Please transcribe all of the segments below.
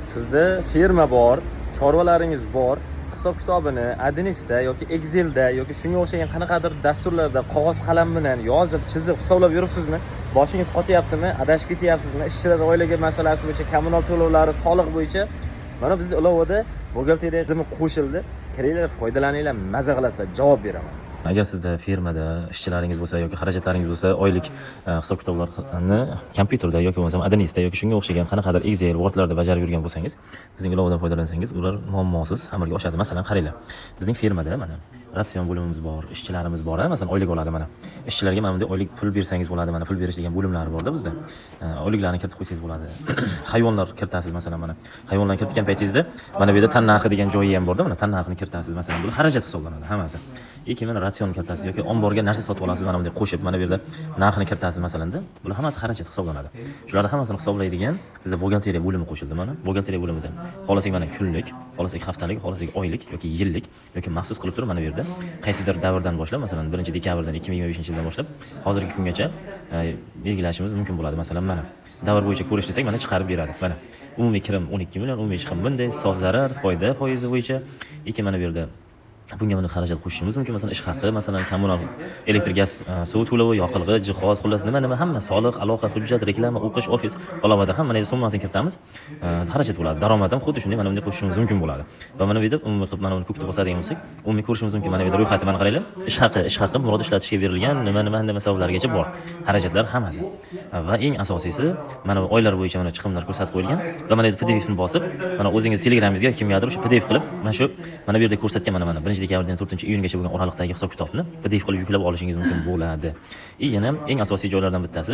Sizda firma bor, chorvalaringiz bor, hisob kitobini Adnisda yoki Excelda yoki shunga o'xshagan qanaqadir dasturlarda qog'oz qalam bilan yozib, chizib, hisoblab yuribsizmi? Boshingiz qotyaptimi? Adashib ketyapsizmi? Ishchilar oilaga masalasi bo'yicha, kommunal to'lovlari, soliq bo'yicha mana bizning ilovada buxgalteriya tizimi qo'shildi. Kiringlar, foydalaninglar, maza qilasizlar, javob beraman. Agar sizda firmada ishchilaringiz bo'lsa yoki xarajatlaringiz bo'lsa, oylik hisob kitoblarni kompyuterda yoki bo'lmasam Adnisda yoki shunga o'xshagan qanaqadir Excel, Wordlarda bajarib yurgan bo'lsangiz, bizning ilovadan foydalansangiz, ular muammosiz amalga oshadi. Masalan, qaranglar. Bizning firmada mana ratsion bo'limimiz bor, ishchilarimiz bor, masalan, oylik oladi mana. Ishchilarga mana bunday oylik pul bersangiz bo'ladi, mana pul berish degan bo'limlari borda bizda. Oyliklarni kiritib qo'ysangiz bo'ladi. Hayvonlar kiritasiz masalan mana. Hayvonlarni kiritgan paytingizda mana bu yerda tan narxi degan joyi ham borda, mana tan narxini kiritasiz masalan. Bu xarajat hisoblanadi hammasi. Keyin mana ratsion kiritasiz yoki omborga narsa sotib olasiz, mana bunday qo'shib, mana bu yerda narxini kiritasiz masalanda. Bular hammasi xarajat hisoblanadi. Shularni hammasini hisoblaydigan bizda buxgalteriya bo'limi qo'shildi mana. Buxgalteriya bo'limida xohlasak mana kunlik, xohlasak haftalik, xohlasak oylik yoki yillik yoki maxsus qilib turib mana bu yerda qaysidir davrdan boshlab, masalan 1-dekabrdan 2025-yildan boshlab hozirgi kungacha belgilashimiz mumkin bo'ladi. Masalan mana davr bo'yicha ko'rish desak, mana chiqarib beradi. Mana umumiy kirim 12 million, umumiy chiqim bunday, sof zarar, foyda foizi bo'yicha. Keyin mana bu yerda bunga buni xarajat qo'shishimiz mumkin. Masalan, ish haqi, masalan, kommunal elektr, gaz, suv to'lovi, yoqilg'i, jihoz, xullas nima hamma, soliq, aloqa, hujjat, reklama, o'qish, ofis, alomadan ham mana bu summasini kiritamiz. Xarajat bo'ladi. Daromad ham xuddi shunday mana bunday qo'shishimiz mumkin bo'ladi. Va mana bu yerda umumiy qilib mana buni ko'kda bosadigan bo'lsak, umumiy ko'rishimiz mumkin. Mana bu yerda ro'yxatni mana qaranglar. Ish haqi murod ishlatishga berilgan nima sabablargacha bor. Xarajatlar hammasi. Va eng asosiysi mana bu oylar bo'yicha mana chiqimlar ko'rsatib qo'yilgan va mana bu PDF-ni bosib, mana o'zingiz Telegramingizga kimgadir o'sha PDF qilib, mana bu yerda ko'rsatgan mana 1-dekabrdan 4-iyungacha bo'lgan oralikdagi hisob kitobni PDF qilib yuklab olishingiz mumkin bo'ladi. Yana eng asosiy joylardan bittasi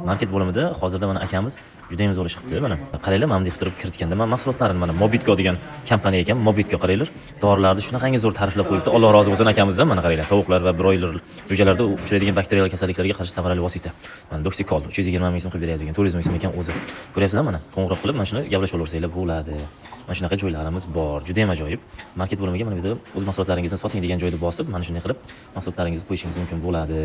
market bo'limida hozirda mana akamiz juda ham zo'r ish qilibdi. Mana qaranglar, mana bunday qilib kiritganda men mahsulotlarini mana Mobitco degan kompaniya ekan, Mobitco qaranglar, dorilarni shunaqangi zo'r ta'riflab qo'yibdi. Alloh rozi bo'lsin akamizdan. Mana qaranglar, tovuqlar va broiler jo'jalarda uchraydigan bakterial kasalliklarga qarshi samarali vosita. Mana Doxicol 320 ming so'm qilib beradigan, turizm ismi ekan o'zi. Ko'ryapsizlar mana, qo'ng'iroq qilib mana shuni gaplashib olaversanglar bo'ladi. Mana shunaqa joylarimiz bor. Juda ham ajoyib. Market bo'limiga mana bu yerda o'z mahsulotlaringizni soting degan joyni bosib, mana shunday qilib mahsulotlaringizni qo'yishingiz mumkin bo'ladi.